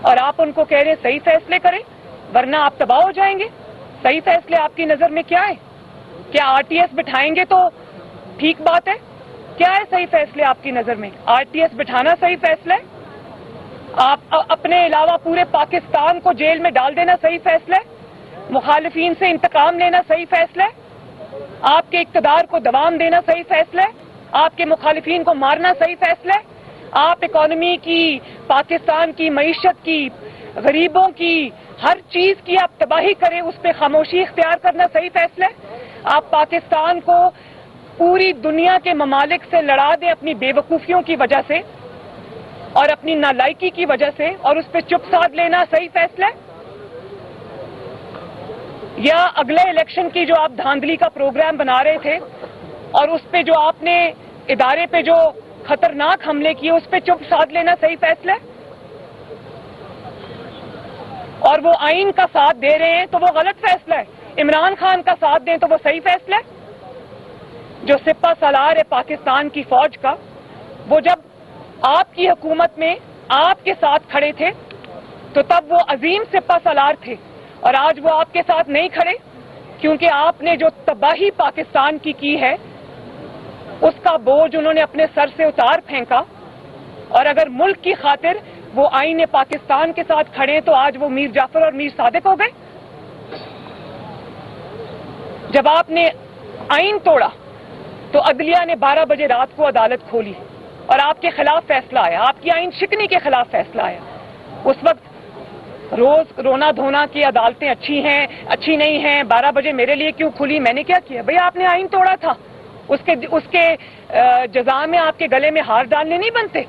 اور آپ ان کو کہہ رہے ہیں صحیح فیصلے کریں ورنہ آپ تباہ ہو جائیں گے. صحیح فیصلے آپ کی نظر میں کیا ہے؟ کیا آر ٹی ایس بٹھائیں گے تو ٹھیک بات ہے؟ کیا ہے صحیح فیصلے آپ کی نظر میں؟ آر ٹی ایس بٹھانا صحیح فیصلہ ہے؟ آپ اپنے علاوہ پورے پاکستان کو جیل میں ڈال دینا صحیح فیصلہ ہے؟ مخالفین سے انتقام لینا صحیح فیصلہ ہے؟ آپ کے اقتدار کو دوام دینا صحیح فیصلہ ہے؟ آپ کے مخالفین کو مارنا صحیح فیصلہ ہے؟ آپ اکانومی کی، پاکستان کی معیشت کی، غریبوں کی، ہر چیز کی آپ تباہی کریں، اس پہ خاموشی اختیار کرنا صحیح فیصلہ ہے؟ آپ پاکستان کو پوری دنیا کے ممالک سے لڑا دیں اپنی بے وقوفیوں کی وجہ سے اور اپنی نالائکی کی وجہ سے، اور اس پہ چپ سادھ لینا صحیح فیصلہ ہے؟ یا اگلے الیکشن کی جو آپ دھاندلی کا پروگرام بنا رہے تھے اور اس پہ جو آپ نے ادارے پہ جو خطرناک حملے کیے اس پہ چپ سادھ لینا صحیح فیصلہ ہے؟ اور وہ آئین کا ساتھ دے رہے ہیں تو وہ غلط فیصلہ ہے، عمران خان کا ساتھ دیں تو وہ صحیح فیصلہ ہے؟ جو سپہ سالار ہے پاکستان کی فوج کا، وہ جب آپ کی حکومت میں آپ کے ساتھ کھڑے تھے تو تب وہ عظیم سپہ سالار تھے، اور آج وہ آپ کے ساتھ نہیں کھڑے کیونکہ آپ نے جو تباہی پاکستان کی ہے اس کا بوجھ انہوں نے اپنے سر سے اتار پھینکا، اور اگر ملک کی خاطر وہ آئین پاکستان کے ساتھ کھڑے تو آج وہ میر جعفر اور میر صادق ہو گئے. جب آپ نے آئین توڑا تو عدلیہ نے 12 بجے رات کو عدالت کھولی اور آپ کے خلاف فیصلہ آیا، آپ کی آئین شکنی کے خلاف فیصلہ آیا. اس وقت روز رونا دھونا کی عدالتیں اچھی ہیں، اچھی نہیں ہیں، 12 بجے میرے لیے کیوں کھلی، میں نے کیا کیا؟ بھئی آپ نے آئین توڑا تھا، اس کے جزا میں آپ کے گلے میں ہار ڈالنے نہیں بنتے.